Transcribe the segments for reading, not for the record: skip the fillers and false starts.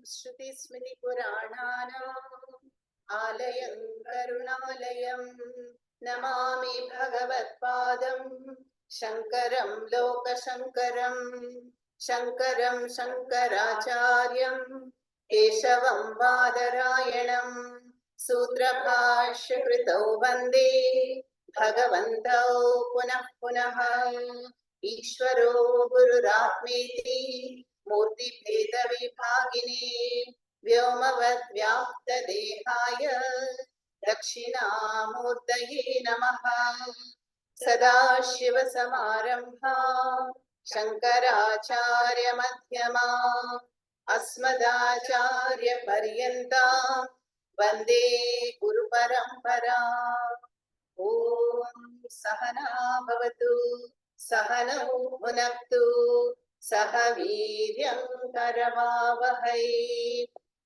श्रुतिस्मृतिपुराणानाम् आलयं करुणालयं नमामि भगवत्पादं शङ्करं लोकशङ्करं शङ्करं शङ्कराचार्यं केशवं बादरायणं सूत्रभाष्यकृतौ वन्दे भगवन्तौ पुनः पुनः ईश्वरो गुरुरात्मेति मूर्तिभेदविभागिने व्योमवद्व्याप्तदेहाय दक्षिणामूर्तये नमः। सदाशिवसमारम्भां शङ्कराचार्यमध्यमाम् अस्मदाचार्यपर्यन्तां वन्दे गुरुपरम्पराम्। ॐ सहना भवतु सहनौ भुनक्तु सह वीर्यं करवावहै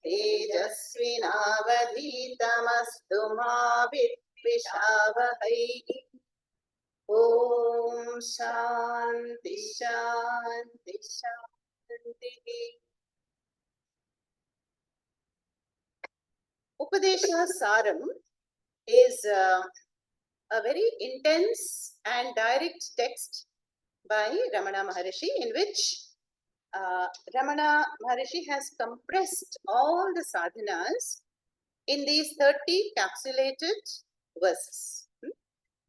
तेजस्विनावधीतमस्तु मा विद्विषावहै। ॐ शान्ति शान्ति शान्तिः। Upadesha Saaram is a very intense and direct text by Ramana Maharishi, in which Ramana Maharishi has compressed all the sadhanas in these 30 capsulated verses.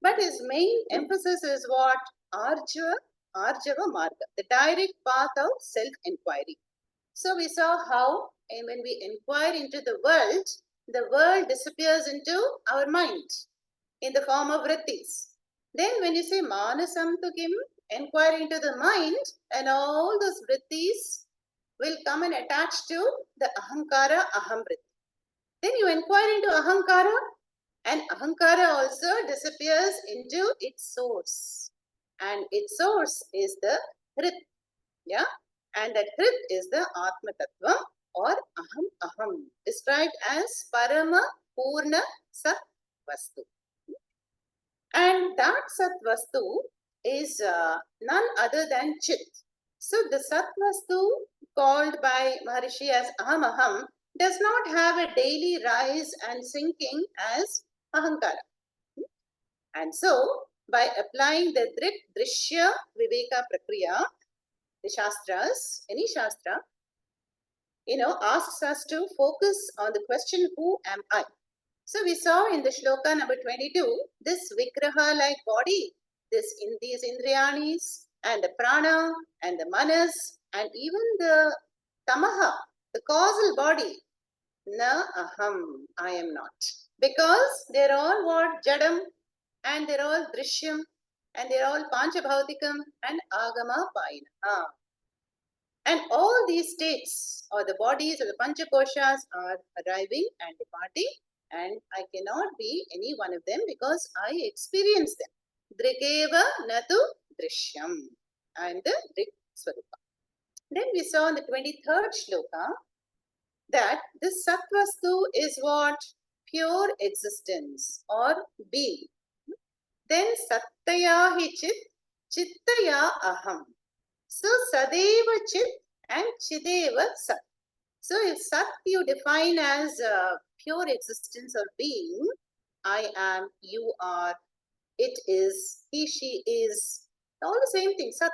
But his main emphasis is what? Arjava Marga, the direct path of self-inquiry. So we saw how when we inquire into the world disappears into our mind in the form of vrittis. Then when you say manasam tu kim, inquire into the mind, and all those vrittis will come and attach to the ahankara aham vritti. Then you inquire into ahankara, and ahankara also disappears into its source, and its source is the hrit, yeah, and that hrit is the atma tattva or aham aham, described as parama purna sat vastu. And that Sat Vastu is none other than Chit. So the Sat Vastu, called by Maharishi as Aham Aham, does not have a daily rise and sinking as Ahankara. And so, by applying the Drik, Drishya, Viveka Prakriya, the Shastras, any Shastra, asks us to focus on the question, who am I? So we saw in the shloka number 22, this Vigraha-like body, these Indriyanis, and the Prana, and the Manas, and even the Tamaha, the causal body. Na aham, I am not. Because they're all what? Jadam, and they're all Drishyam, and they're all Panchabhautikam, and Agama Painaha. And all these states, or the bodies, or the Panchakoshas are arriving and departing, and I cannot be any one of them because I experience them. Drikeva natu drishyam. I am the Drik Swarupa. Then we saw in the 23rd shloka that this Satvastu is what? Pure existence or being. Then Sattaya hi chit, Chittaya aham. So Sadeva chit and Chideva sat. So if Sat you define as pure existence or being, I am, you are, it is, he, she is, all the same thing. Sat.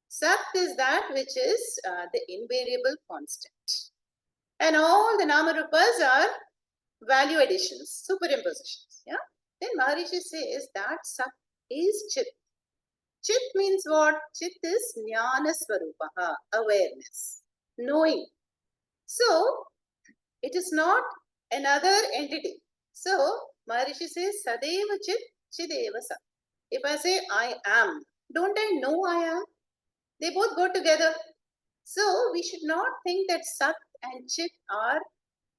Sat is that which is the invariable constant. And all the Namarupas are value additions, superimpositions. Yeah. Then Maharishi says that Sat is Chit. Chit means what? Chit is Jnana Swarupaha, awareness, knowing. So, it is not another entity. So, Maharishi says, Sadeva Chit, Chideva Sat. If I say, I am, don't I know I am? They both go together. So, we should not think that Sat and Chit are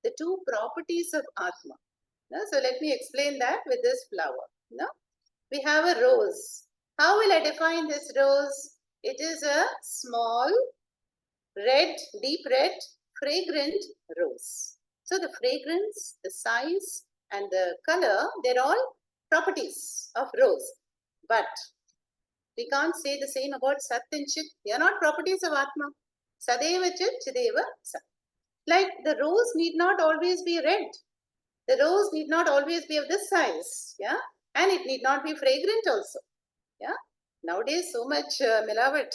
the two properties of Atma. No? So, let me explain that with this flower. No? We have a rose. How will I define this rose? It is a small, red, deep red, fragrant rose. So the fragrance, the size, and the color, they're all properties of rose. But we can't say the same about Sat and Chit. They are not properties of Atma. Sadeva Chit, Chideva Sat. Like the rose need not always be red. The rose need not always be of this size. Yeah. And it need not be fragrant also. Yeah. Nowadays, so much milavat,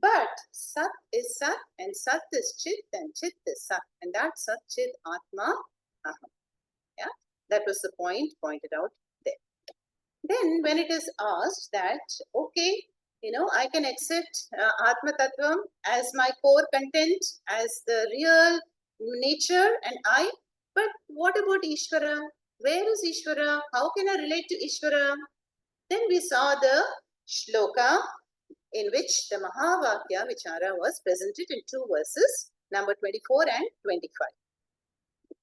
But Sat is Sat and Sat is Chit and Chit is Sat. And that Sat Chit Atma Aham. Yeah. That was the point pointed out there. Then when it is asked that, okay, I can accept Atma Tattvam as my core content, as the real nature and I, but what about Ishvara? Where is Ishvara? How can I relate to Ishvara? Then we saw the shloka in which the Mahavakya Vichara was presented in two verses, number 24 and 25.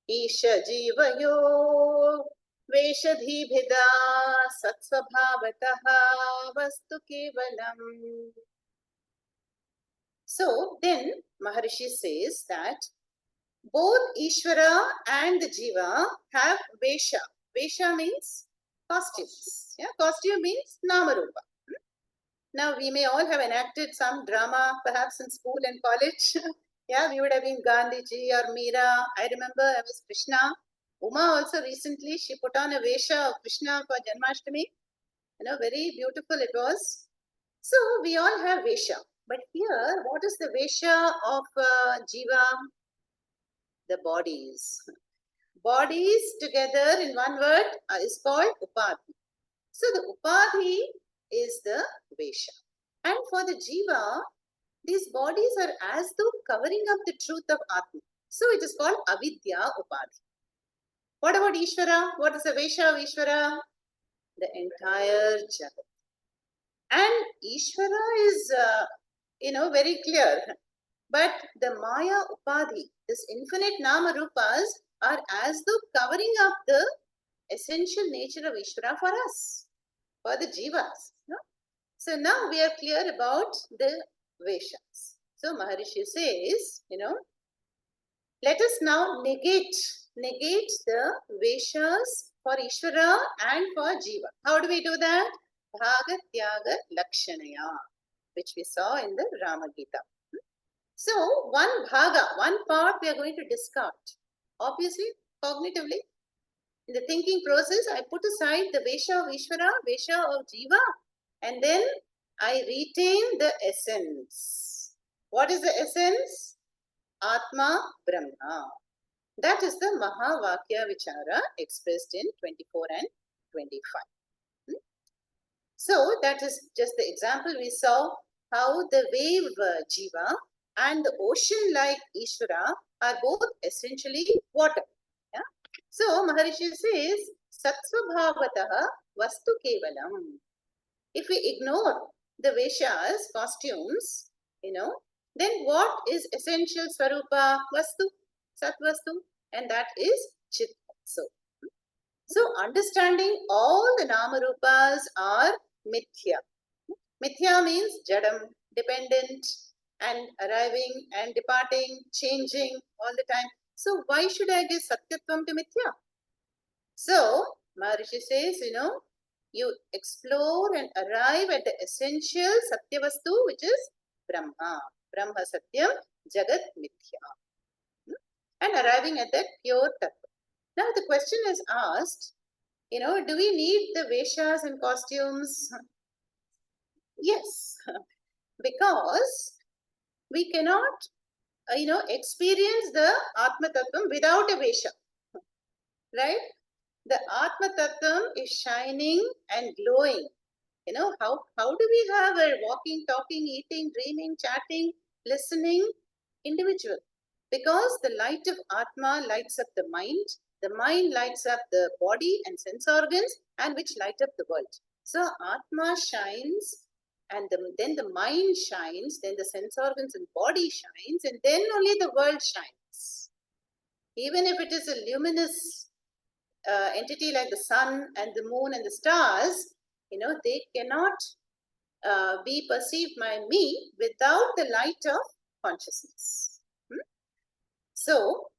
Isha Jivayo Veshadhibhida Satsvabhavataha Vastu Kevalam. So then Maharishi says that both Ishvara and the Jiva have Vesha. Vesha means costumes. Yeah, costume means Namarupa. Now, we may all have enacted some drama, perhaps in school and college. Yeah, we would have been Gandhiji or Meera. I remember I was Krishna. Uma also recently, she put on a Vesha of Krishna for Janmashtami. Very beautiful it was. So, we all have Vesha. But here, what is the Vesha of Jiva? The bodies. Bodies together in one word is called Upadhi. So, the Upadhi is the Vesha. And for the Jiva, these bodies are as though covering up the truth of Atma. So it is called Avidya Upadhi. What about Ishvara? What is the Vesha of Ishvara? The entire Jagat. And Ishvara is, very clear. But the Maya Upadhi, this infinite Nama Rupas, are as though covering up the essential nature of Ishvara for us, for the Jivas. No? So now we are clear about the Veshas. So Maharishi says, let us now negate the Veshas for Ishvara and for Jiva. How do we do that? Bhaga Tyaga Lakshanaya, which we saw in the Rama Gita. So one part we are going to discard. Obviously, cognitively, in the thinking process, I put aside the Vesha of Ishvara, Vesha of Jiva, and then I retain the essence. What is the essence? Atma Brahma. That is the Mahavakya Vichara expressed in 24 and 25. So that is just the example we saw how the wave Jiva and the ocean-like Ishvara are both essentially water. Yeah? So Maharishi says, Satsvabhavataha Vastu Kevalam. If we ignore the Veshas, costumes, then what is essential Swarupa? Vastu, Satvastu, and that is Chit. So understanding all the Namarupas are Mithya. Mithya means Jadam, dependent, and arriving and departing, changing all the time. So why should I give Satyatvam to Mithya? So Maharishi says, you explore and arrive at the essential Satyavastu, which is Brahma. Brahma Satyam, Jagat Mithya. And arriving at that pure Tattva. Now the question is asked, do we need the Veshas and costumes? Yes, because we cannot, experience the Atma Tattvam without a Vesha. Right? The Atma Tattvam is shining and glowing. How do we have a walking, talking, eating, dreaming, chatting, listening individual? Because the light of Atma lights up the mind lights up the body and sense organs, and which light up the world. So Atma shines, and then the mind shines, then the sense organs and body shines, and then only the world shines. Even if it is a luminous entity like the sun and the moon and the stars, they cannot be perceived by me without the light of consciousness. So,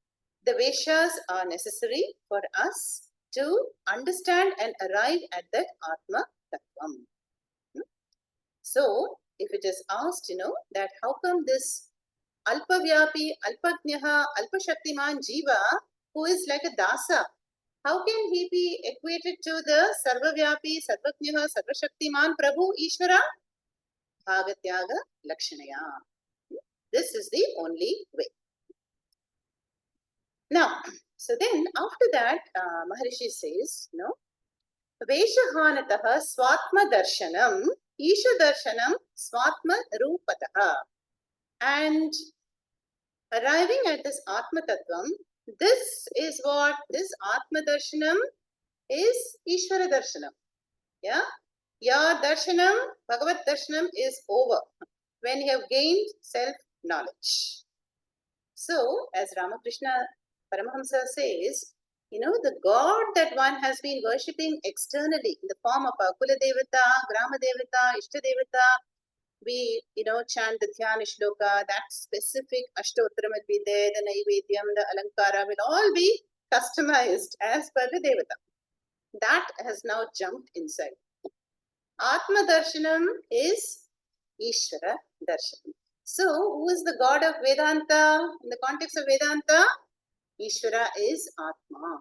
the Veshas are necessary for us to understand and arrive at that Atma Tattvam. So, if it is asked, that how come this Alpavyapi, Alpajnaha, Alpashaktiman Jiva, who is like a dasa, how can he be equated to the Sarvavyapi, Sarvajnaha, Sarvashaktiman Prabhu Ishvara? Bhagatyaga Lakshanaya. This is the only way. Now, so then after that, Maharishi says, no, Veshahanataha Swatma Darshanam, Isha Darshanam Swatma Rupataha. And arriving at this Atma Tattvam, this is what this Atma Darshanam is Ishvara Darshanam. Yeah? Your Darshanam, Bhagavat Darshanam is over when you have gained self-knowledge. So, as Ramakrishna Paramahamsa says, you know, the God that one has been worshipping externally in the form of a Kula Devata, Grama Devata, Ishta Devata, we, you know, chant the Dhyana Shloka, that specific Ashtottara will be there, the Naivedyam, the Alankara will all be customized as per the Devata. That has now jumped inside. Atma Darshanam is Ishvara Darshanam. So, who is the God of Vedanta? In the context of Vedanta, Ishvara is Atma.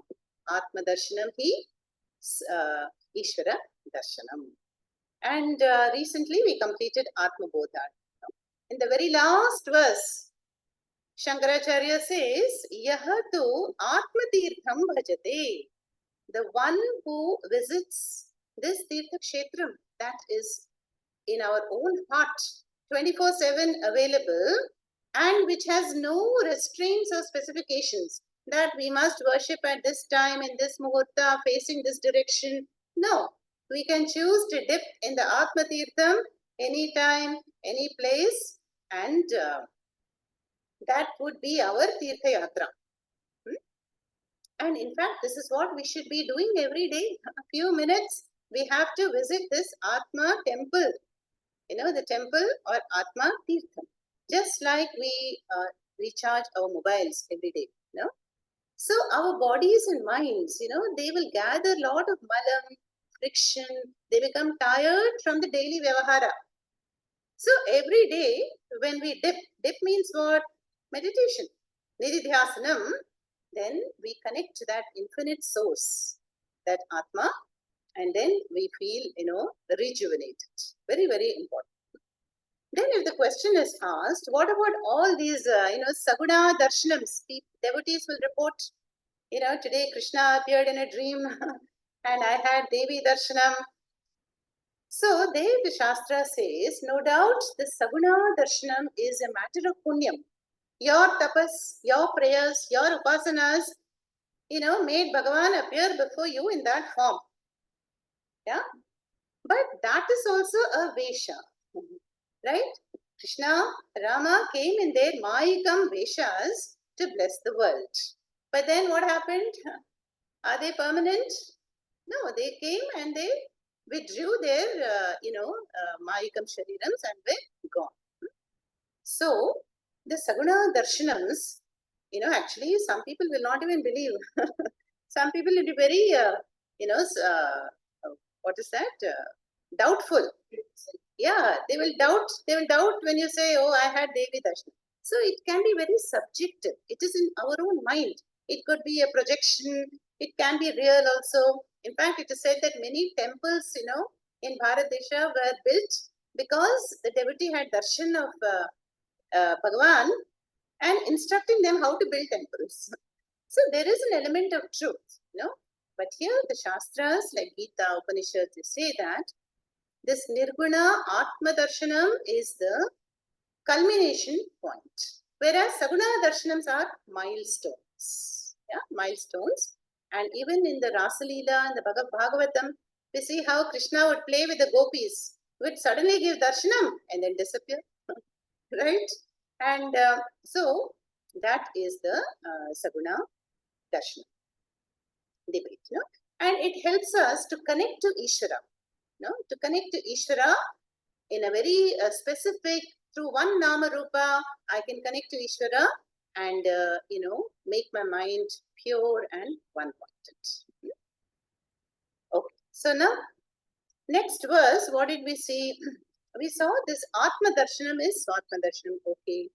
Atma Darshanam hi Ishvara Darshanam. And recently we completed Atma Bodha. In the very last verse, Shankaracharya says, Yahatu Atma Tirtham Bhajate. The one who visits this Tirtha Kshetram, that is in our own heart, 24/7 available, and which has no restraints or specifications that we must worship at this time, in this muhurta, facing this direction. No, we can choose to dip in the Atma Tirtham anytime, any place, and that would be our Tirtha Yatra. And in fact, this is what we should be doing every day. A few minutes, we have to visit this Atma temple. You know, the temple or Atma Tirtham. Just like we recharge our mobiles every day, you know. So our bodies and minds, you know, they will gather a lot of malam, friction. They become tired from the daily vyavahara. So every day when we dip means what? Meditation. Nididhyasanam, then we connect to that infinite source, that Atma, and then we feel, you know, rejuvenated. Very, very important. Then if the question is asked, what about all these, you know, Saguna Darshanams? Devotees will report, you know, today Krishna appeared in a dream and I had Devi Darshanam. So there the Shastra says, no doubt the Saguna Darshanam is a matter of punyam. Your tapas, your prayers, your upasanas, you know, made Bhagavan appear before you in that form. Yeah? But that is also a Vesha. Right? Krishna, Rama came in their Mayikam Veshas to bless the world. But then what happened? Are they permanent? No, they came and they withdrew their, you know, Mayikam Sharirams and were gone. So, the Saguna Darshanams, you know, actually some people will not even believe. Some people will be very, you know, what is that? Doubtful. Yeah, they will doubt when you say, oh, I had Devi Darshan. So it can be very subjective. It is in our own mind. It could be a projection. It can be real also. In fact, it is said that many temples, you know, in Bharatdesha were built because the devotee had darshan of Bhagavan and instructing them how to build temples. So there is an element of truth, you know. But here the Shastras like Gita, Upanishads, they say that this Nirguna Atma Darshanam is the culmination point. Whereas Saguna Darshanams are milestones. Yeah, milestones. And even in the Rasa Leela and the Bhagavatam, we see how Krishna would play with the gopis, would suddenly give darshanam and then disappear. Right? And so that is the Saguna Darshanam debate. You know? And it helps us to connect to Ishvara. You know, to connect to Ishvara in a very specific, through one Nama Rupa, I can connect to Ishvara and, you know, make my mind pure and one-pointed. Okay, so now, next verse, what did we see? We saw this Atma Darshanam is Swatma Darshanam, okay.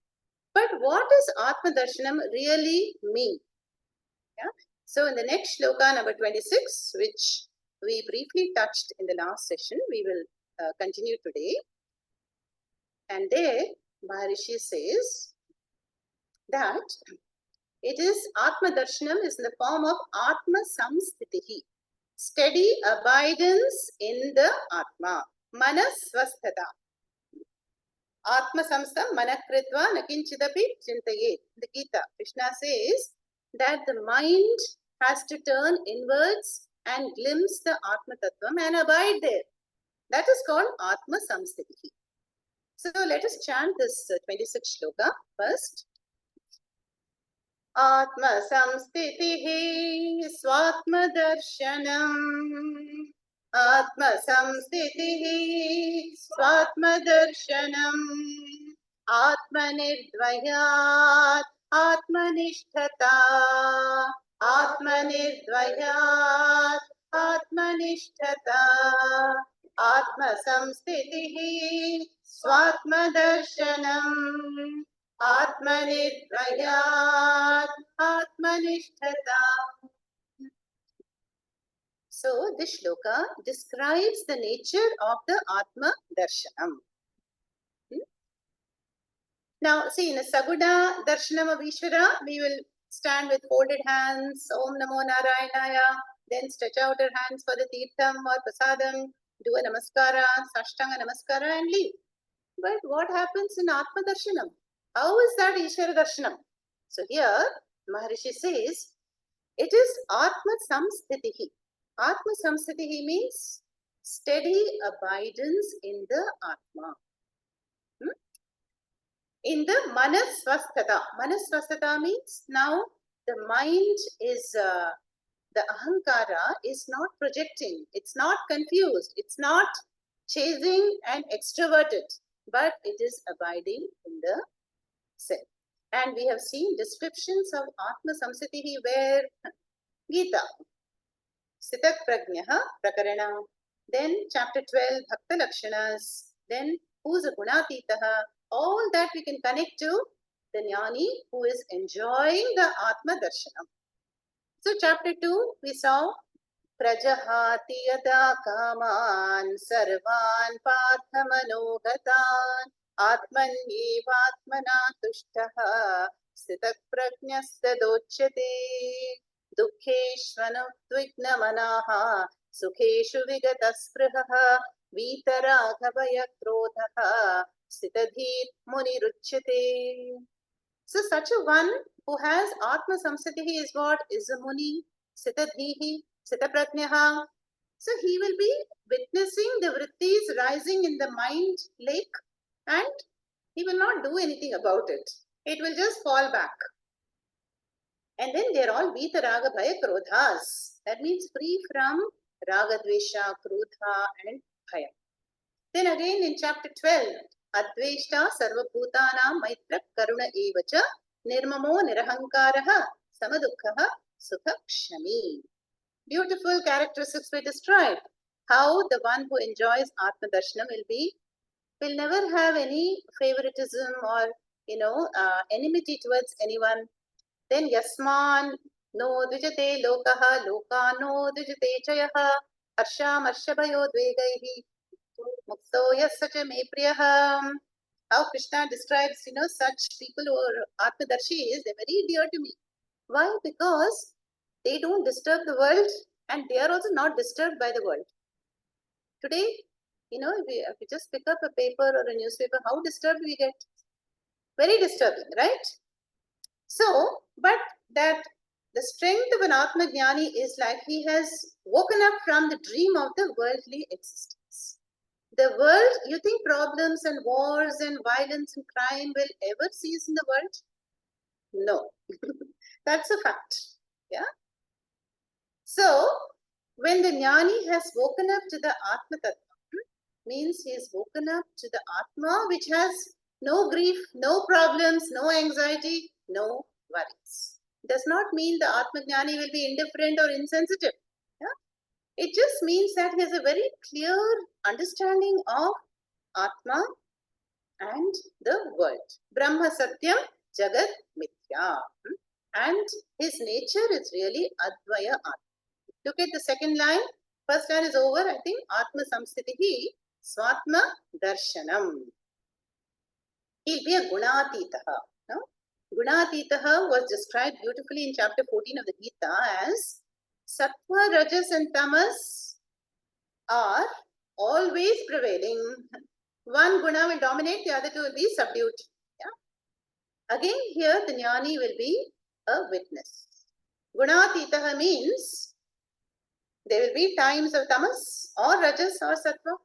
But what does Atma Darshanam really mean? Yeah? So in the next shloka, number 26, which we briefly touched in the last session, we will continue today. And there, Maharishi says that it is Atma Darshanam is in the form of Atma Samstitihi, steady abidance in the Atma, Manasvasthata. Atma Samstam Manakritva Nakinchidapi Chintayet. The Gita, Krishna says that the mind has to turn inwards and glimpse the Atma Tattvam and abide there. That is called Atma Samstitihi. So let us chant this 26 shloka first. Atma Samstitihi Swatma Darshanam. Atma Samstitihi Swatma Darshanam. Atmanirdvayat Atmanishtata. Atmanirdvayat Atmanishtata. Atma Samstitihi Swatma Darshanam. Atmanirdvayat Atmanishtata. So this shloka describes the nature of the Atma Darshanam. Now, see, in a Saguna Darshanam of Ishvara, we will stand with folded hands, Om Namo Narayanaya, then stretch out our hands for the Tirtham or Prasadam, do a Namaskara, Sashtanga Namaskara and leave. But what happens in Atma Darshanam? How is that Ishvara Darshanam? So here, Maharishi says, it is Atma Samstitihi. Atma Samstitihi means steady abidance in the Atma. In the Manasvasthata. Manasvasthata means now the mind is, the Ahankara is not projecting. It's not confused. It's not chasing and extroverted. But it is abiding in the self. And we have seen descriptions of Atma Samstitihi where Gita, Sitak Prajnaha Prakarana, then chapter 12, Bhakta Lakshanas, then who's a Gunatitaha, all that we can connect to the Jnani who is enjoying the Atma Darshanam. So chapter 2, we saw Prajahati yada kaman sarvan parthamanohatan atmanyevatmana tushtaha sitak prajnastadochate dukkeshvanu dvignamanaha sukheshu vigataspruhaha vitaraghavaya krodhaha sitadhir muniruchyate. So such a one who has Atma Samstitihi is what? Is a Muni, Sitadhihi, Sitaprajnaha. So he will be witnessing the vrittis rising in the mind lake and he will not do anything about it. It will just fall back. And then they are all Vita Raga Bhaya Krodhas. That means free from Raga Dvesha, Krodha and Bhaya. Then again in chapter 12, Adveshta Sarvabhutanam Maitra Karuna Evacha Nirmamo Nirahankaraha Samadukhaha Sukha Kshami. Beautiful characteristics we described. How the one who enjoys Atma Darshanam will never have any favoritism or enmity towards anyone. Then Yasman no dvijate lokaha loka no dvijate chayaha harsha marshabhayo dvegaihi mukto yasacha me priyaha. How Krishna describes, such people who are Atmadarshi is, they're very dear to me. Why? Because they don't disturb the world and they are also not disturbed by the world. Today, if we just pick up a paper or a newspaper, how disturbed we get? Very disturbing, right? So, but that the strength of an Atma Jnani is like he has woken up from the dream of the worldly existence. The world, you think problems and wars and violence and crime will ever cease in the world? No. That's a fact. Yeah. So, when the Jnani has woken up to the Atma Tattva, means he has woken up to the Atma which has no grief, no problems, no anxiety, no worries. Does not mean the Atma Jnani will be indifferent or insensitive. Yeah? It just means that he has a very clear understanding of Atma and the world. Brahma Satyam Jagat Mithya. And his nature is really Advaya Atma. Look at the second line. First line is over, I think. Atma Samsthitihi Swatma Darshanam. He'll be a Gunatitaha. No? Gunatitaha was described beautifully in chapter 14 of the Gita as Sattva, Rajas and Tamas are always prevailing. One guna will dominate, the other two will be subdued. Yeah? Again, here the jnani will be a witness. Gunatitaha means there will be times of tamas or rajas or sattva,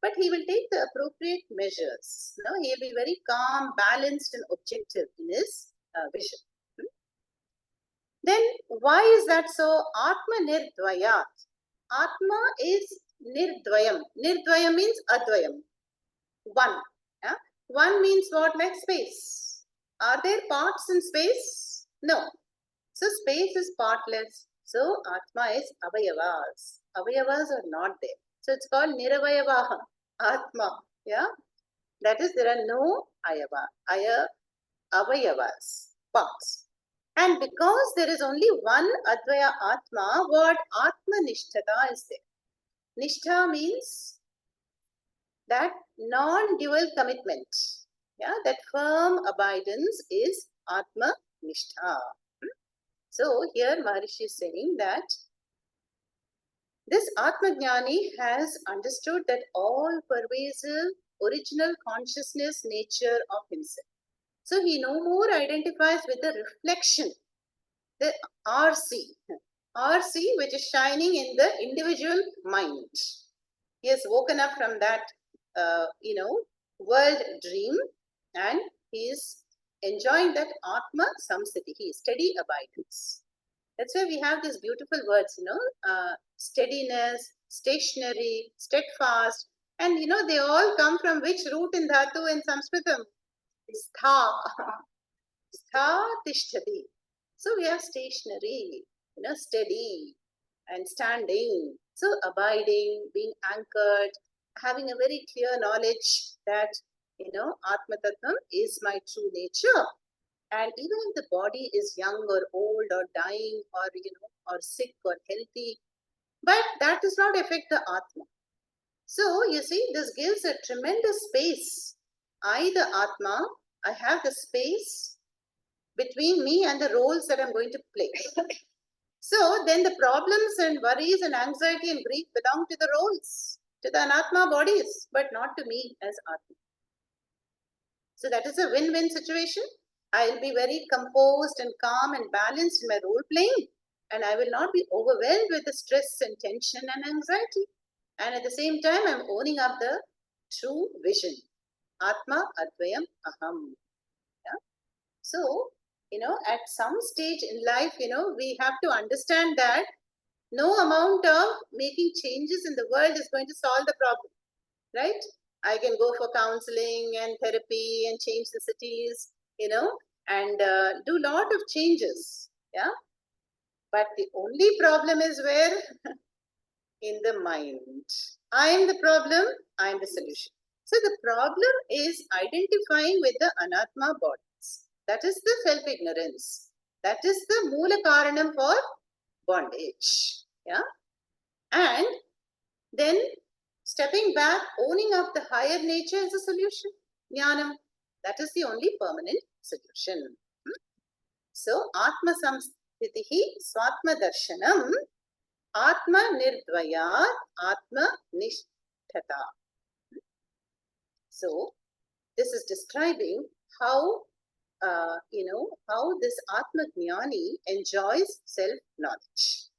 but he will take the appropriate measures. No? He will be very calm, balanced and objective in his vision. Then why is that so? Atma nirdvayat. Atma is nirdvayam. Nirdvayam means advayam. One. Yeah? One means what? Like space. Are there parts in space? No. So space is partless. So Atma is avayavas. Avayavas are not there. So it's called niravayavaha. Atma. Yeah. That is, there are no avayavas, parts. And because there is only one Advaya Atma, what Atma Nishtata is there. Nishtha means that non-dual commitment. Yeah, that firm abidance is Atma Nishtha. So here Maharishi is saying that this Atma Jnani has understood that all pervasive original consciousness nature of himself. So he no more identifies with the reflection, the RC which is shining in the individual mind. He has woken up from that, world dream, and he is enjoying that Atma Samsthitihi, steady abidance. That's why we have these beautiful words, steadiness, stationary, steadfast, and they all come from which root in Dhatu in Sanskritam? Stha. Stha tishtati. So we have stationary, steady and standing. So abiding, being anchored, having a very clear knowledge that, Atma Tattvam is my true nature. And even if the body is young or old or dying or sick or healthy, but that does not affect the Atma. So you see, this gives a tremendous space. The Atma, I have the space between me and the roles that I'm going to play. So then the problems and worries and anxiety and grief belong to the roles, to the Anatma bodies, but not to me as Atma. So that is a win-win situation. I'll be very composed and calm and balanced in my role playing, and I will not be overwhelmed with the stress and tension and anxiety. And at the same time, I'm owning up the true vision. Atma Advayam Aham. Yeah? So, at some stage in life, we have to understand that no amount of making changes in the world is going to solve the problem, right? I can go for counseling and therapy and change the cities, and do a lot of changes, yeah? But the only problem is where? In the mind. I am the problem, I am the solution. So the problem is identifying with the Anatma bodies. That is the self-ignorance. That is the Moola Karanam for bondage. Yeah? And then stepping back, owning up the higher nature is a solution. Jnanam. That is the only permanent solution. So, Atma Samsthitihi Swatma Darshanam Atma Nirdvayat Atma Nishtata. So, this is describing how, how this Atma Jnani enjoys self-knowledge.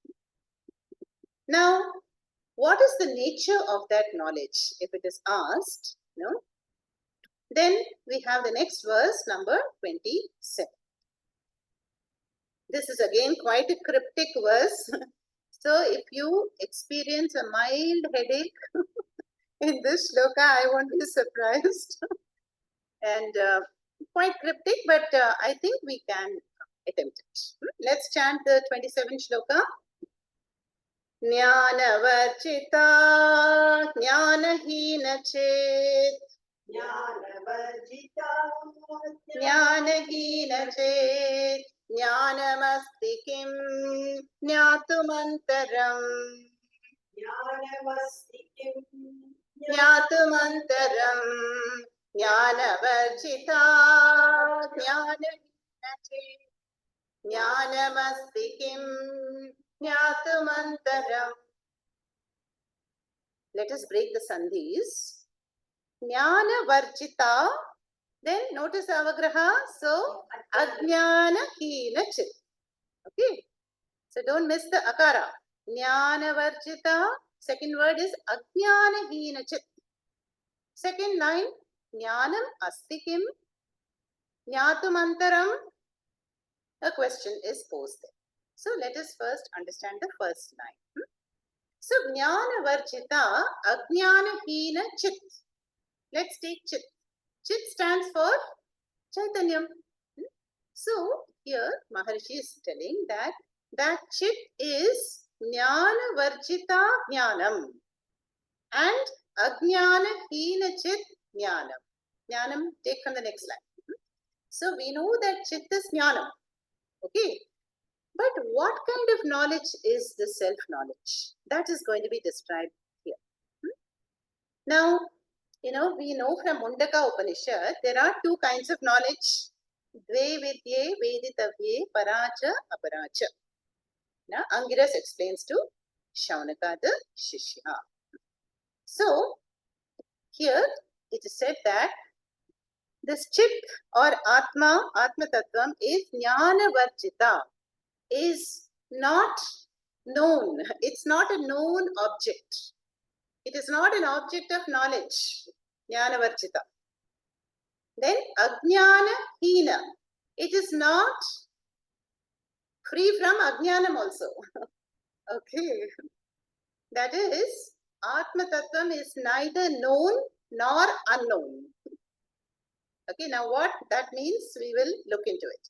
Now, what is the nature of that knowledge? If it is asked, then we have the next verse, number 27. This is again quite a cryptic verse. So if you experience a mild headache in this shloka, I won't be surprised. And quite cryptic, but I think we can attempt it. Let's chant the 27 shloka. Jnanavarchita Jnanahina Chet Jnanavarjita ज्ञानहीन चेत् ज्ञानमस्ति किं ज्ञातुमन्तरम् ज्ञातुमन्तरम् ज्ञानवर्जिता ज्ञानहीन चेत् ज्ञानमस्ति किं ज्ञातुमन्तरम्. Let us break the sandhis. Jnana varjita. Then notice avagraha. So ajnana hina chit. Okay. So don't miss the akara. Jnana varjita. Second word is ajnana hina chit. Second line. Jnanam asti kim. Jnatum antaram. A question is posed. So let us first understand the first line. So jnana varjita ajnana hina chit. Let's take chit. Chit stands for Chaitanyam. So here Maharishi is telling that chit is jnana varjita jnanam and ajnana hina chit jnanam. Jnanam, take from the next line. So we know that chit is jnanam. Okay. But what kind of knowledge is the self-knowledge? That is going to be described here. Now, we know from Mundaka Upanishad, there are two kinds of knowledge. Dve vidye veditavye paracha aparacha. Now, Angiras explains to Shaunaka the Shishya. So, here it is said that this chit or Atma Tattvam is Jnana Varjita, is not known. It's not a known object. It is not an object of knowledge. Jnana Varjita. Then Ajnana Hina. It is not free from Ajnanam also. Okay. That is, Atma Tattvam is neither known nor unknown. Okay, now what that means, we will look into it.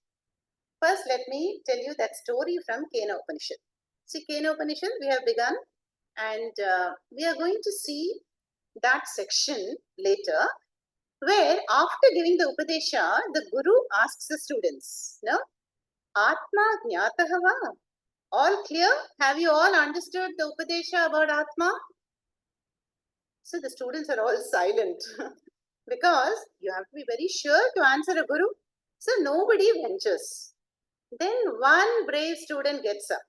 First, let me tell you that story from Kena Upanishad. See, Kena Upanishad, we have begun and we are going to see that section later, where after giving the Upadesha, the Guru asks the students, no? Atma jnataha va? All clear? Have you all understood the Upadesha about Atma? So the students are all silent because you have to be very sure to answer a Guru. So nobody ventures. Then one brave student gets up.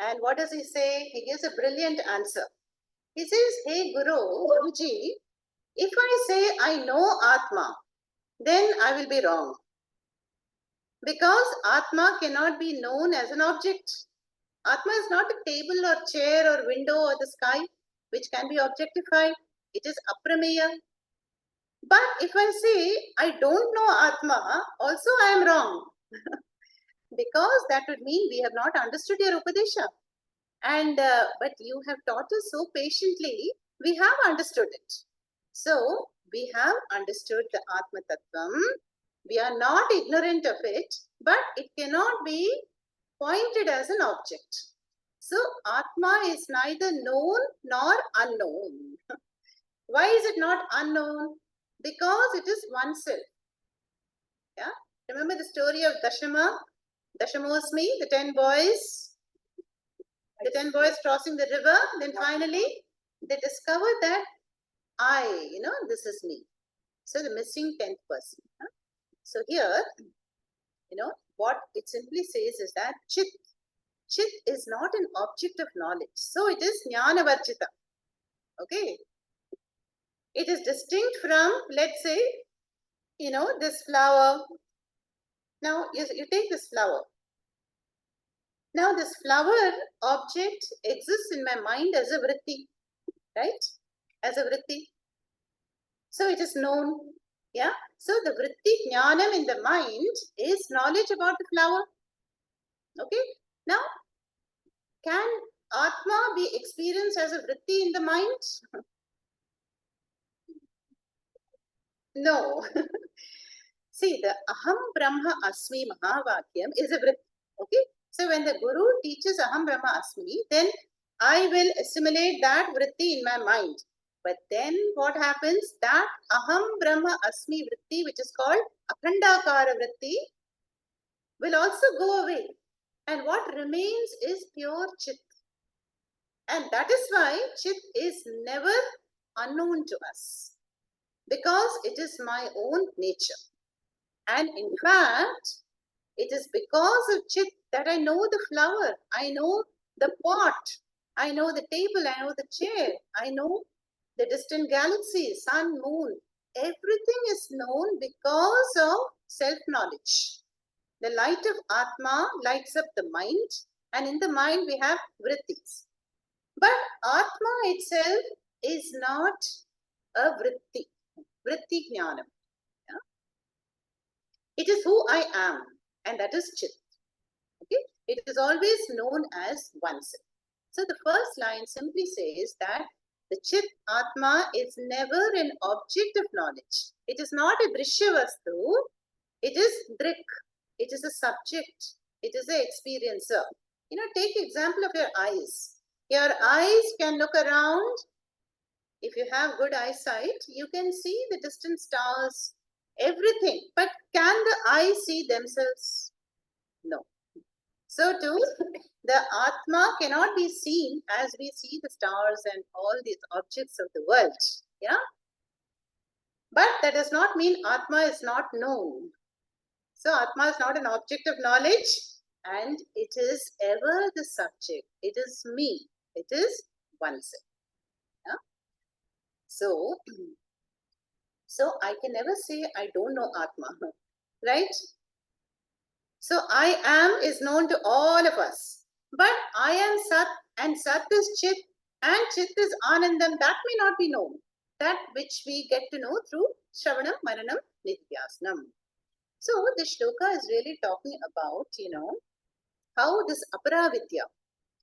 And what does he say? He gives a brilliant answer. He says, hey Guruji, if I say I know Atma, then I will be wrong. Because Atma cannot be known as an object. Atma is not a table or chair or window or the sky which can be objectified. It is aprameya. But if I say I don't know Atma, also I am wrong. Because that would mean we have not understood your Upadesha. And but you have taught us so patiently, we have understood it. So we have understood the Atma Tattvam. We are not ignorant of it, but it cannot be pointed as an object. So Atma is neither known nor unknown. Why is it not unknown? Because it is oneself. Yeah. Remember the story of Dashamosmi, the 10 boys? The 10 boys crossing the river. Then finally, they discovered that this is me. So the missing 10th person. Huh? So here, what it simply says is that Chit is not an object of knowledge. So it is Jnana Varjita. Okay. It is distinct from, let's say, this flower. Now, you take this flower. Now, this flower object exists in my mind as a vritti, right? As a vritti. So it is known. Yeah. So the vritti jnanam in the mind is knowledge about the flower. Okay. Now, can Atma be experienced as a vritti in the mind? No. See, the Aham Brahma Asmi Mahavakyam is a vritti. Okay. So when the Guru teaches Aham Brahma Asmi, then I will assimilate that vritti in my mind. But then what happens? That aham brahma asmi vritti, which is called akhandakara vritti, will also go away. And what remains is pure chit. And that is why chit is never unknown to us, because it is my own nature. And in fact, it is because of chit that I know the flower, I know the pot, I know the table, I know the chair, I know the distant galaxy, sun, moon. Everything is known because of self-knowledge. The light of Atma lights up the mind, and in the mind we have vrittis. But Atma itself is not a vritti, vritti jnanam. Yeah? It is who I am, and that is chit. Okay? It is always known as oneself. So the first line simply says that the chit Atma is never an object of knowledge. It is not a drishya vastu. It is drik. It is a subject. It is an experiencer. Take example of your eyes. Your eyes can look around. If you have good eyesight, you can see the distant stars, everything. But can the eye see themselves? No. So too, the Atma cannot be seen as we see the stars and all these objects of the world. Yeah. But that does not mean Atma is not known. So Atma is not an object of knowledge, and it is ever the subject. It is me. It is oneself. Yeah? So I can never say I don't know Atma, right? So I am is known to all of us. But I am Sat, and Sat is Chit, and Chit is Anandam. That may not be known. That which we get to know through Shravanam, Maranam, Nidhyasnam. So the shloka is really talking about, how this aparavidya.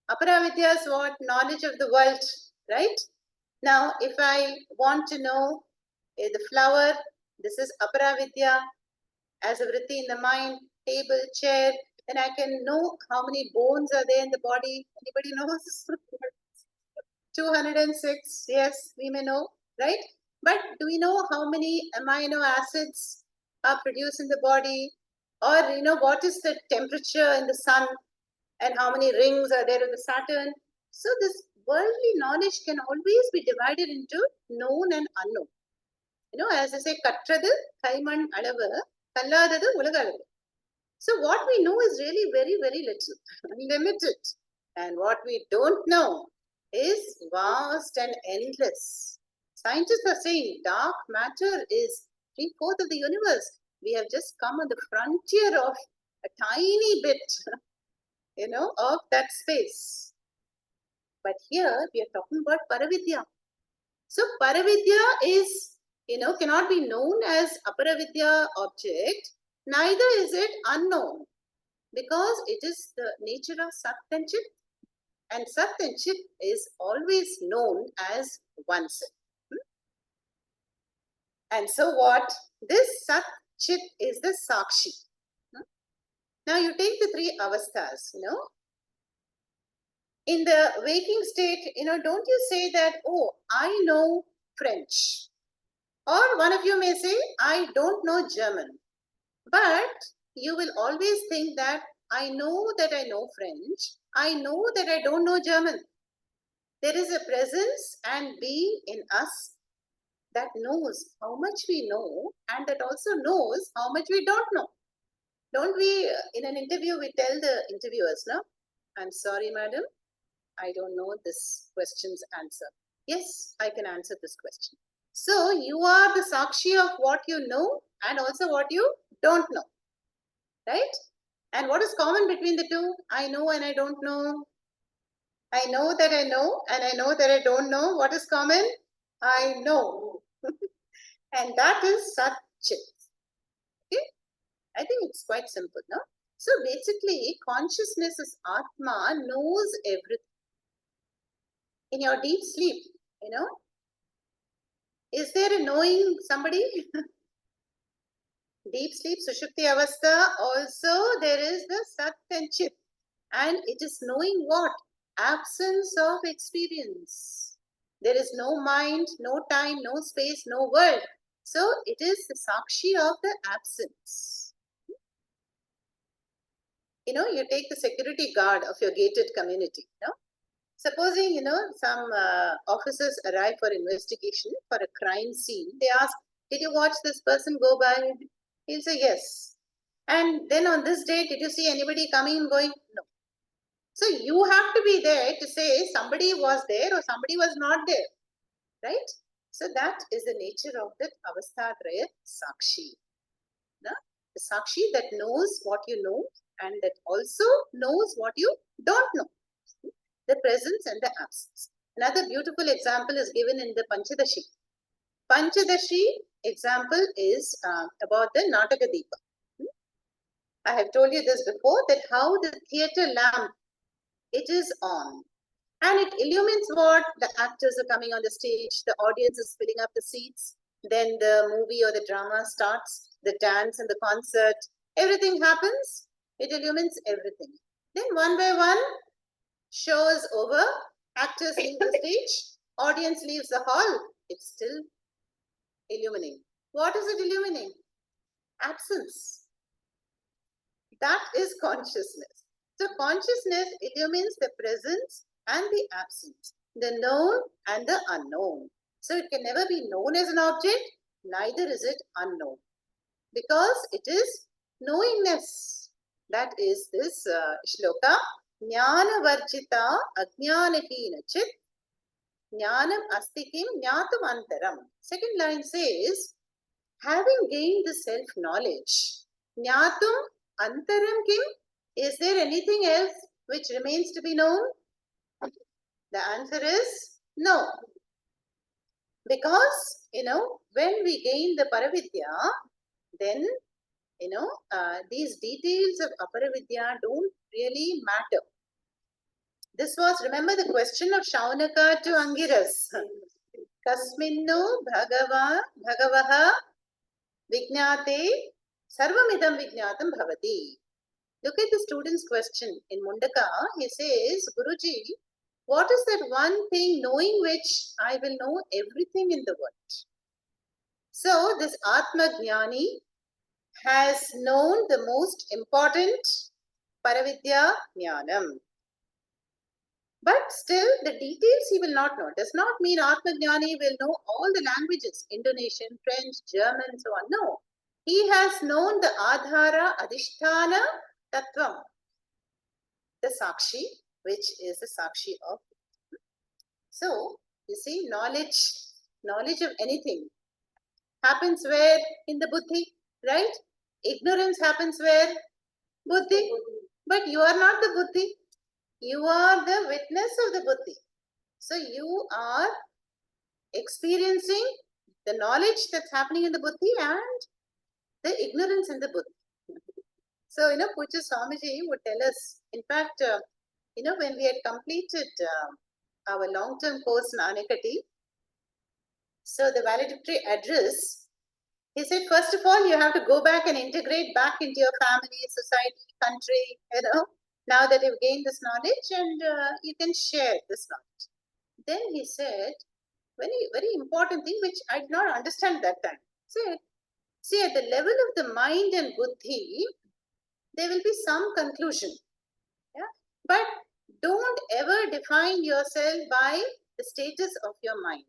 Aparavidya is what? Knowledge of the world, right? Now, if I want to know the flower, this is aparavidya. As a vritti in the mind, table, chair, then I can know how many bones are there in the body. Anybody knows? 206, yes, we may know, right? But do we know how many amino acids are produced in the body? Or, what is the temperature in the sun? And how many rings are there of the Saturn? So this worldly knowledge can always be divided into known and unknown. As I say, kattradu kaiman alavu, kalladadu ulaga alavu. So what we know is really very, very little, limited. And what we don't know is vast and endless. Scientists are saying dark matter is 3/4 of the universe. We have just come on the frontier of a tiny bit, of that space. But here we are talking about Paravidya. So Paravidya is, cannot be known as Aparavidya object, neither is it unknown, because it is the nature of Sat and Chit, and Sat and Chit is always known as oneself. And so what? This Sat Chit is the Sakshi. Now you take the three avasthas, In the waking state, don't you say that, oh, I know French. Or one of you may say, I don't know German. But you will always think that I know French. I know that I don't know German. There is a presence and being in us that knows how much we know, and that also knows how much we don't know. Don't we, in an interview, we tell the interviewers, no? I'm sorry, madam, I don't know this question's answer. Yes, I can answer this question. So you are the Sakshi of what you know and also what you don't know, right? And what is common between the two? I know and I don't know. I know that I know and I know that I don't know. What is common? I know. And that is Sat Chit. Okay? I think it's quite simple, no? So basically, consciousness is Atma, knows everything. In your deep sleep, is there a knowing somebody? Deep sleep, Sushupti Avastha, also there is the Sat and Chit. And it is knowing what? Absence of experience. There is no mind, no time, no space, no world. So it is the Sakshi of the absence. You take the security guard of your gated community. Supposing, some officers arrive for investigation for a crime scene. They ask, did you watch this person go by? He'll say, yes. And then on this day, did you see anybody coming and going? No. So you have to be there to say somebody was there or somebody was not there, right? So that is the nature of that avasthatraya sakshi. No? The sakshi that knows what you know and that also knows what you don't know. The presence and the absence. Another beautiful example is given in the Panchadashi. Panchadashi example is about the Nataka Deepa. I have told you this before, that how the theatre lamp, it is on. And it illumines what? The actors are coming on the stage, the audience is filling up the seats, then the movie or the drama starts, the dance and the concert, everything happens, it illumines everything. Then one by one, show is over, actors leave the stage, audience leaves the hall, it's still illuminating. What is it illuminating? Absence. That is consciousness. So consciousness illumines the presence and the absence, the known and the unknown. So it can never be known as an object, neither is it unknown, because it is knowingness. That is this shloka. Jnana varjita ajnanahina chit jnanam asti kim jnatum antaram. Second line says, having gained the self-knowledge, jnatum antaram kim, is there anything else which remains to be known? The answer is no. Because, when we gain the Paravidya, then, these details of Aparavidya don't really matter. This was, remember the question of Shaunaka to Angiras. Kasminnu bhagavaha vijnate sarvamidam vijnatam bhavati. Look at the student's question in Mundaka. He says, Guruji, what is that one thing knowing which I will know everything in the world? So this Atma Jnani has known the most important Paravidya Jnanam. But still, the details he will not know. Does not mean Atma Jnani will know all the languages, Indonesian, French, German, so on. No. He has known the Adhara, Adhisthana, Tattvam, the Sakshi, which is the Sakshi of. So, you see, knowledge of anything happens where? In the Buddhi, right? Ignorance happens where? Buddhi. But you are not the Buddhi. You are the witness of the Buddhi. So, you are experiencing the knowledge that's happening in the Buddhi and the ignorance in the Buddhi. So, Pujya Swamiji would tell us, in fact, when we had completed our long-term course in Anekati, so the valedictory address, he said, first of all, you have to go back and integrate back into your family, society, country, now that you've gained this knowledge, and you can share this knowledge. Then he said, very, very important thing which I did not understand that time. Said, see, at the level of the mind and buddhi, there will be some conclusion. Yeah? But don't ever define yourself by the status of your mind.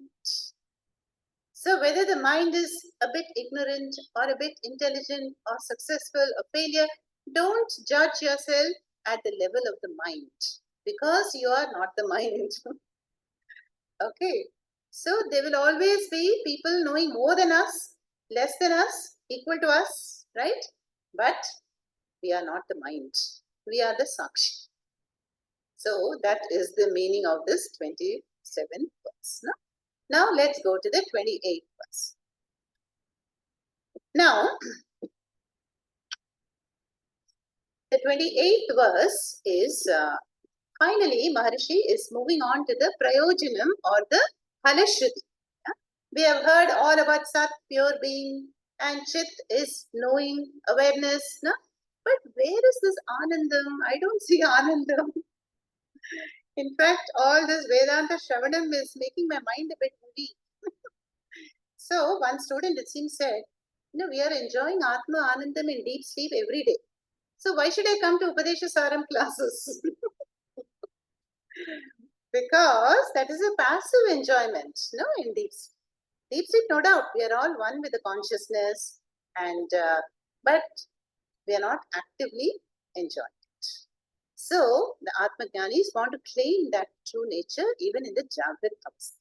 So whether the mind is a bit ignorant or a bit intelligent or successful or failure, don't judge yourself at the level of the mind, because you are not the mind. Okay. So there will always be people knowing more than us, less than us, equal to us, right? But we are not the mind. We are the Sakshi. So that is the meaning of this 27th verse. No? Now let's go to the 28th verse. Now, the 28th verse is, finally, Maharishi is moving on to the Prayojanam or the Halashruti. Yeah? We have heard all about Sat, pure being, and Chit is knowing, awareness. No? But where is this Anandam? I don't see Anandam. In fact, all this Vedanta Shravanam is making my mind a bit moody. So, one student, it seems, said, we are enjoying Atma Anandam in deep sleep every day. So, why should I come to Upadesha Saaram classes? Because that is a passive enjoyment, in deep sleep. Deep sleep, no doubt, we are all one with the consciousness, and but we are not actively enjoying it. So, the Atma Jnanis want to claim that true nature even in the Jagrat Avastha.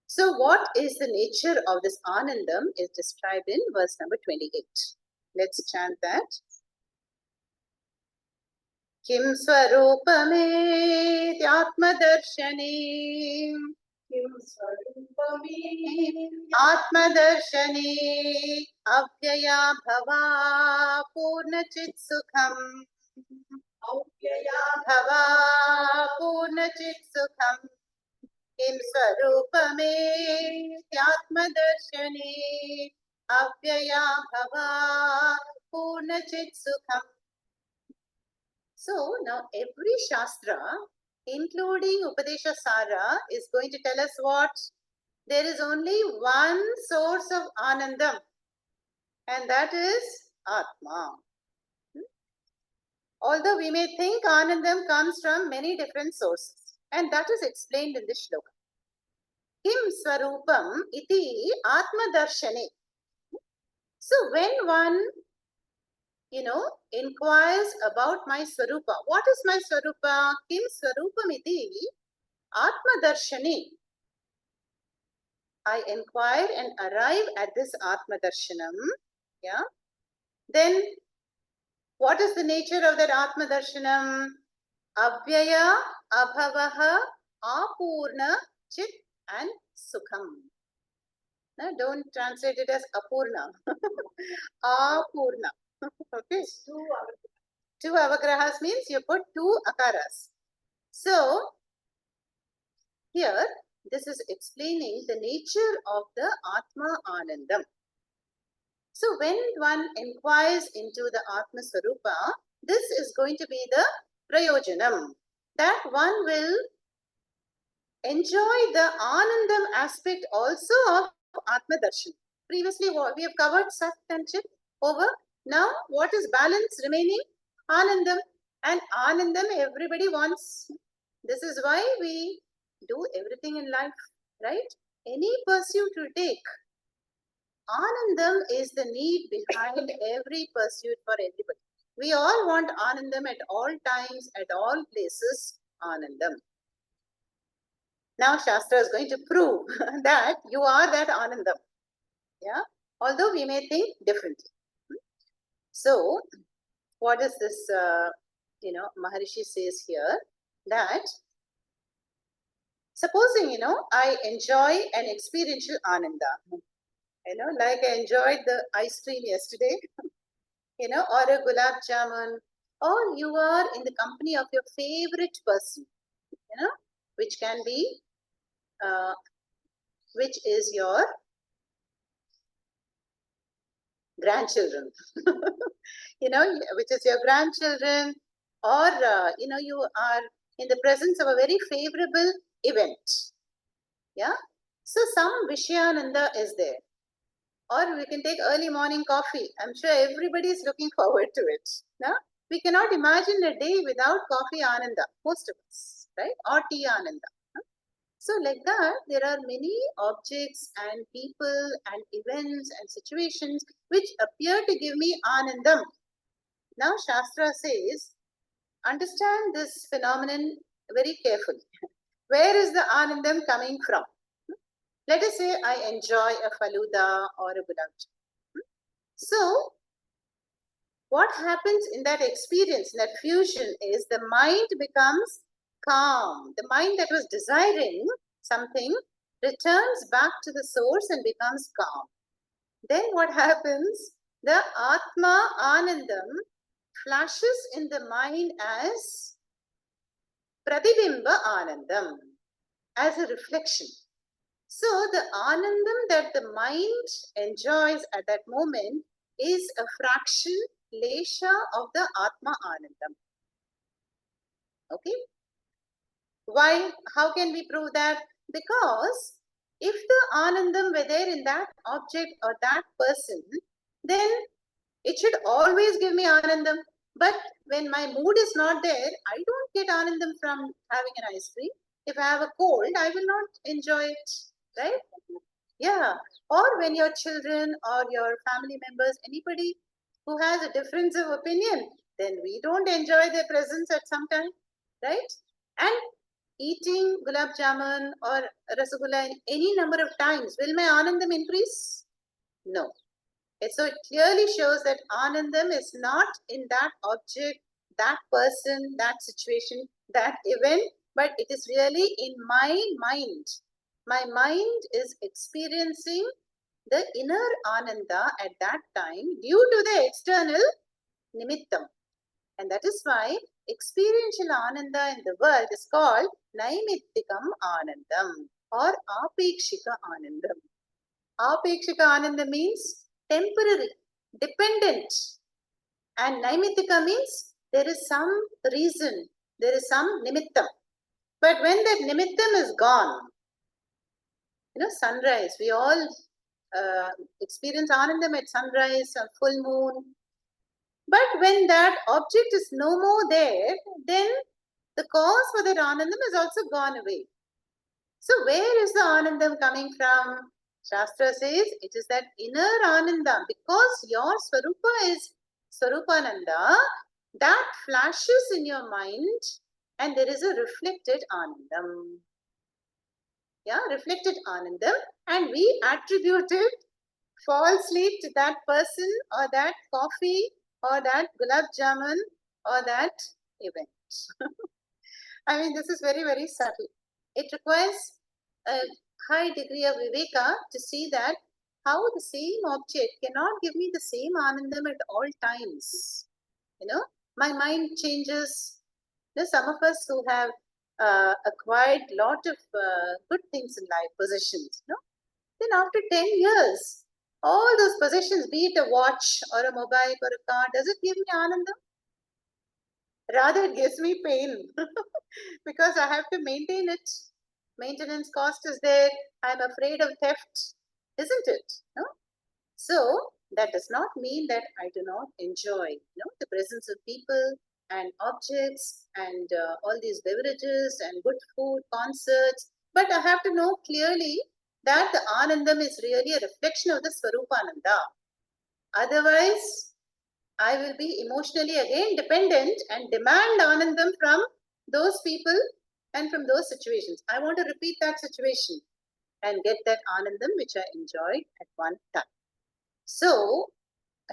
So, what is the nature of this Anandam is described in verse number 28. Let's chant that. Kim Swarupame Atmadarshane Kim Swarupame Atmadarshane Avyaya Bhava Purnachit Sukham Avyaya Bhava Purnachit Sukham Kim Swarupame Atmadarshane Avyaya Bhava Purnachit Sukham. So now every Shastra, including Upadesha Sara, is going to tell us what? There is only one source of Anandam, and that is Atma. Although we may think Anandam comes from many different sources, and that is explained in this shloka. Kim Swarupam iti Atma Darshane. So when one inquires about my Swarupa. What is my Swarupa? Kim Swarupam iti Atma Darshane. I inquire and arrive at this Atma Darshanam. Yeah. Then, what is the nature of that Atma Darshanam? Avyaya, Abhavaha, Apurna, Chit and Sukham. Now, don't translate it as Apurna. Apurna. Okay. Two avagrahas means you put two akaras. So, here, this is explaining the nature of the Atma Anandam. So, when one inquires into the Atma Swarupa, this is going to be the Prayojanam. That one will enjoy the Anandam aspect also of Atma Darshan. Previously, we have covered Sat and Chit over. Now, what is balance remaining? Anandam. And Anandam everybody wants. This is why we do everything in life, right? Any pursuit you take, Anandam is the need behind every pursuit for everybody. We all want Anandam at all times, at all places, Anandam. Now Shastra is going to prove that you are that Anandam. Yeah, although we may think differently. So, what is this, Maharishi says here, that supposing, I enjoy an experiential Ananda, like I enjoyed the ice cream yesterday, or a gulab jamun, or you are in the company of your favorite person, which can be, which is your grandchildren, which is your grandchildren, or, you are in the presence of a very favorable event. Yeah. So some Vishyananda is there. Or we can take early morning coffee. I'm sure everybody is looking forward to it. No? We cannot imagine a day without coffee Ananda, most of us, right? Or tea Ananda. So like that, there are many objects and people and events and situations which appear to give me Anandam. Now Shastra says, understand this phenomenon very carefully. Where is the Anandam coming from? Let us say I enjoy a faluda or a gulab jamun. So, what happens in that experience, in that fusion, is the mind becomes calm. The mind that was desiring something returns back to the source and becomes calm. Then what happens? The Atma Anandam flashes in the mind as Pratibimba Anandam, as a reflection. So the Anandam that the mind enjoys at that moment is a fraction, lesha of the Atma Anandam. Okay? Why? How can we prove that? Because if the Anandam were there in that object or that person, then it should always give me Anandam. But when my mood is not there, I don't get Anandam from having an ice cream. If I have a cold, I will not enjoy it, right? Yeah. Or when your children or your family members, anybody who has a difference of opinion, then we don't enjoy their presence at some time, right? And eating gulab jamun or rasgulla any number of times, will my Anandam increase? No. So it clearly shows that Anandam is not in that object, that person, that situation, that event, but it is really in my mind. My mind is experiencing the inner Ananda at that time due to the external nimittam. And that is why experiential Ananda in the world is called Naimittikam Anandam or Apekshika Anandam. Apekshika Ananda means temporary, dependent. And Naimittika means there is some reason, there is some nimittam. But when that nimittam is gone, sunrise, we all experience Anandam at sunrise or full moon. But when that object is no more there, then the cause for that Anandam has also gone away. So where is the Anandam coming from? Shastra says it is that inner Ananda, because your Swarupa is Swarupananda, that flashes in your mind and there is a reflected Anandam. Yeah, reflected Anandam, and we attributed falsely to that person or that coffee or that gulab jamun or that event. I mean, this is very, very subtle. It requires a high degree of viveka to see that how the same object cannot give me the same anandam at all times. My mind changes. Some of us who have acquired lot of good things in life, possessions, then after 10 years, all those possessions, be it a watch or a mobile or a car, does it give me anandam? Rather, it gives me pain because I have to maintain it. Maintenance cost is there. I'm afraid of theft, isn't it? No? So that does not mean that I do not enjoy, the presence of people and objects and all these beverages and good food, concerts. But I have to know clearly that the Anandam is really a reflection of the Swarupananda. Otherwise, I will be emotionally again dependent and demand Anandam from those people and from those situations. I want to repeat that situation and get that Anandam which I enjoyed at one time. So,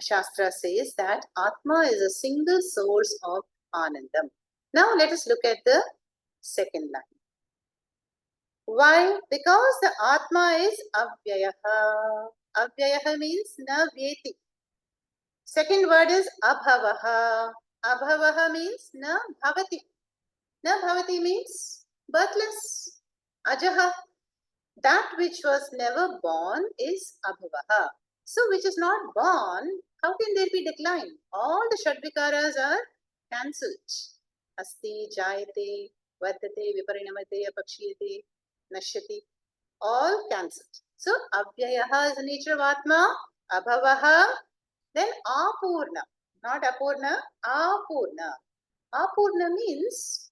Shastra says that Atma is a single source of Anandam. Now, let us look at the second line. Why? Because the Atma is Avyayaha. Avyayaha means na vyeti. Second word is Abhavaha. Abhavaha means na bhavati. Na bhavati means birthless. Ajaha. That which was never born is Abhavaha. So, which is not born, how can there be decline? All the Shadvikaras are cancelled. Asti, Jayate, Vardate, Viparinamate, Apakshiyate, Nashyati. All cancelled. So, Avyayaha is the nature of Atma. Abhavaha. Then Apurna. Not Apurna. Apurna. Apurna means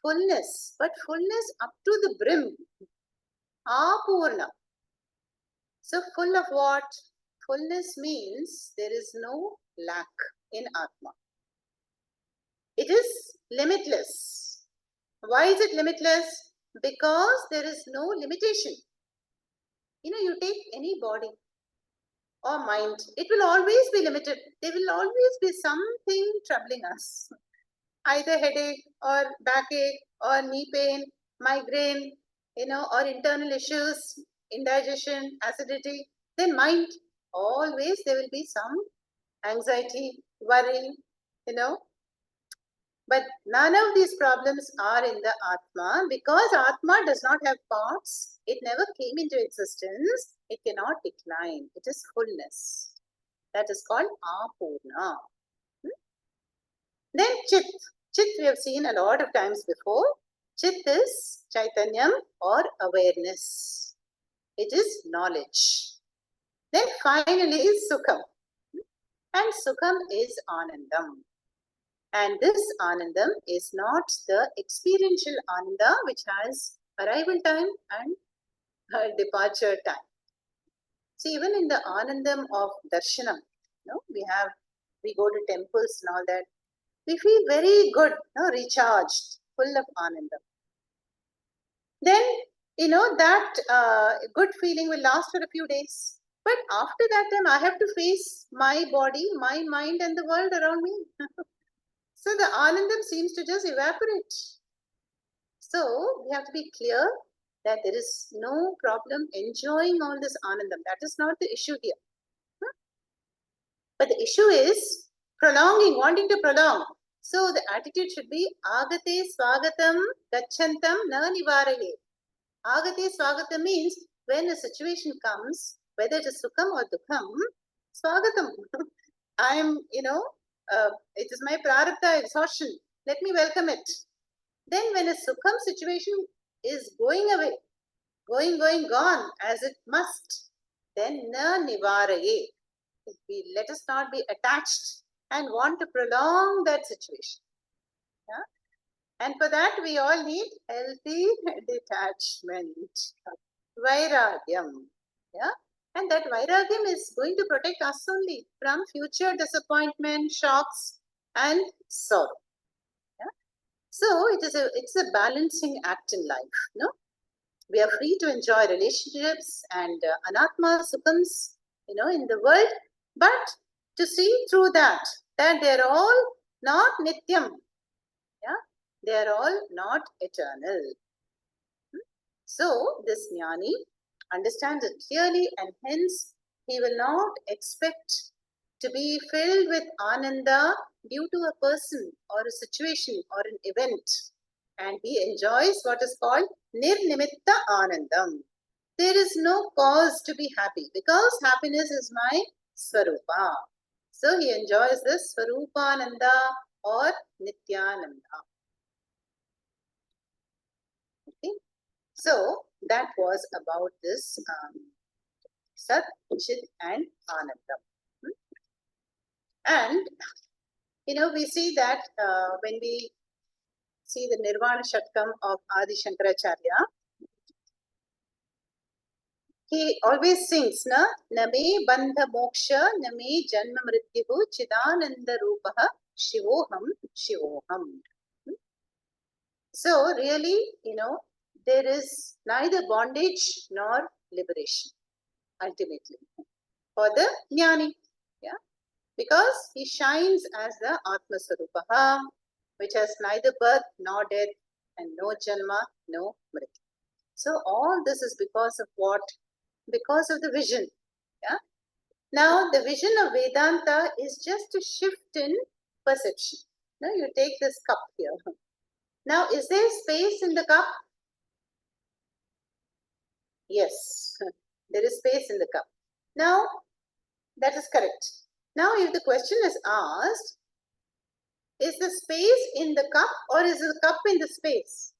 fullness. But fullness up to the brim. Apurna. So, full of what? Fullness means there is no lack in Atma. It is limitless. Why is it limitless? Because there is no limitation. You take any body or mind, it will always be limited. There will always be something troubling us. Either headache or backache or knee pain, migraine, or internal issues, indigestion, acidity. Then mind, always there will be some anxiety, worry, But none of these problems are in the Atma because Atma does not have parts. It never came into existence. It cannot decline. It is fullness. That is called Apurna. Then Chit. Chit we have seen a lot of times before. Chit is Chaitanyam or awareness. It is knowledge. Then finally is Sukham. And Sukham is Anandam. And this Anandam is not the experiential Ananda which has arrival time and departure time. See, even in the Anandam of Darshanam, we go to temples and all that, we feel very good, recharged, full of Anandam. Then, that good feeling will last for a few days. But after that time, I have to face my body, my mind and the world around me. So the Anandam seems to just evaporate. So we have to be clear that there is no problem enjoying all this Anandam. That is not the issue here. But the issue is prolonging, wanting to prolong. So the attitude should be Agate Swagatam Gachantam Na Nivaraye. Agate Swagatam means when a situation comes, whether it is Sukham or Dukham, Swagatam. I am, it is my prarabdha exhaustion. Let me welcome it. Then when a Sukham situation is going away, gone as it must, then Na Nivaraye. Let us not be attached and want to prolong that situation. Yeah? And for that, we all need healthy detachment. Vairagyam. Yeah? And that Vairagyam is going to protect us only from future disappointment, shocks, and sorrow. Yeah? So it's a balancing act in life. No? We are free to enjoy relationships and anatma sukhams, in the world, but to see through that they're all not nityam. Yeah, they're all not eternal. So this jnani understands it clearly, and hence he will not expect to be filled with ananda due to a person or a situation or an event. And he enjoys what is called nirnimitta anandam. There is no cause to be happy because happiness is my swarupa. So he enjoys this swarupananda or nityananda. Okay. So that was about this Sat, Chit and Anandam. And we see that when we see the Nirvana Shatkam of Adi Shankaracharya, he always sings, na me bandha moksha, na me janma mrityuhu, chidananda rupaha, shivoham, shivoham. So really, there is neither bondage nor liberation, ultimately, for the jnani. Yeah? Because he shines as the Atma Sarupaha, which has neither birth nor death and no janma, no mrityu. So all this is because of what? Because of the vision. Yeah. Now the vision of Vedanta is just a shift in perception. Now you take this cup here. Now is there space in the cup? Yes, there is space in the cup. Now that is correct. Now if the question is asked, is the space in the cup or is the cup in the space?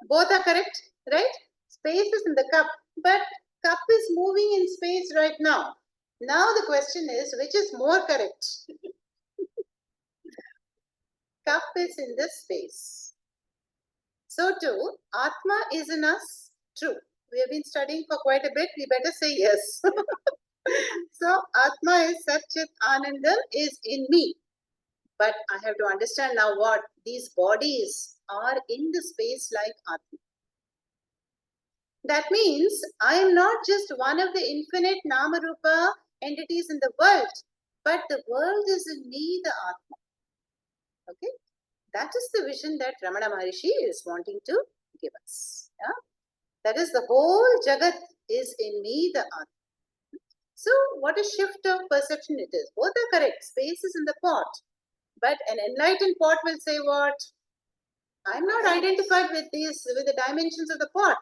Both are correct, right? Space is in the cup, but cup is moving in space right now. Now the question is, which is more correct? Cup is in the space. So too, Atma is in us. True. We have been studying for quite a bit. We better say yes. So Atma is Satchit Anandam is in me. But I have to understand now what these bodies are in the space like Atma. That means I am not just one of the infinite Namarupa entities in the world, but the world is in me, the Atma. Okay? That is the vision that Ramana Maharishi is wanting to give us. Yeah? That is the whole Jagat is in me, the Atma. So what a shift of perception it is. Both are correct. Space is in the pot. But an enlightened pot will say what? I'm not identified with the dimensions of the pot.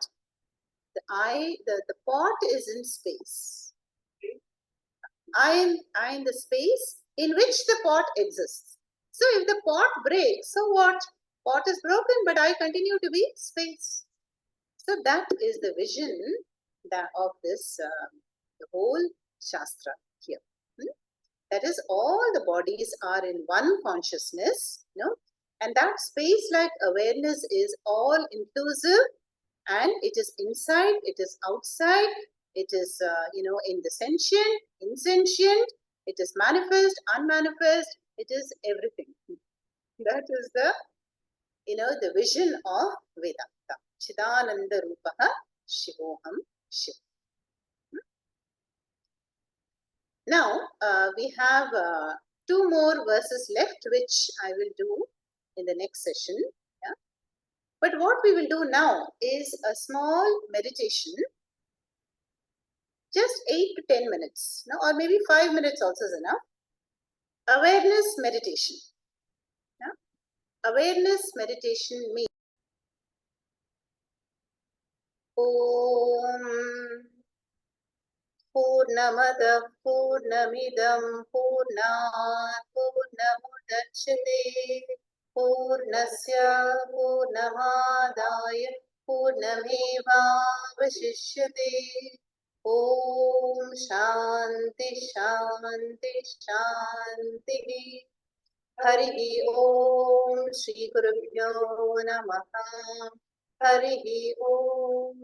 The pot is in space. I am in the space in which the pot exists. So if the pot breaks, so what? Pot is broken, but I continue to be space. So that is the vision of this, the whole Shastra here. That is, all the bodies are in one consciousness, and that space like awareness is all inclusive, and it is inside, it is outside, it is, in the sentient, insentient, it is manifest, unmanifest, it is everything. That is the, the vision of Vedanta. Chidananda Rupaha Shivoham Shiv. Now, we have two more verses left, which I will do in the next session. Yeah? But what we will do now is a small meditation, just 8 to 10 minutes, or maybe 5 minutes also is enough. Awareness meditation. Yeah? Awareness meditation means Om Purnamada Purnamidam Purnat Purnamudachyate Purnasya Purnamadaya Purnamevavashishyate. Om Shanti Shanti Shanti. Hari Om Shri Gurubhyo Namaha. Hari Om.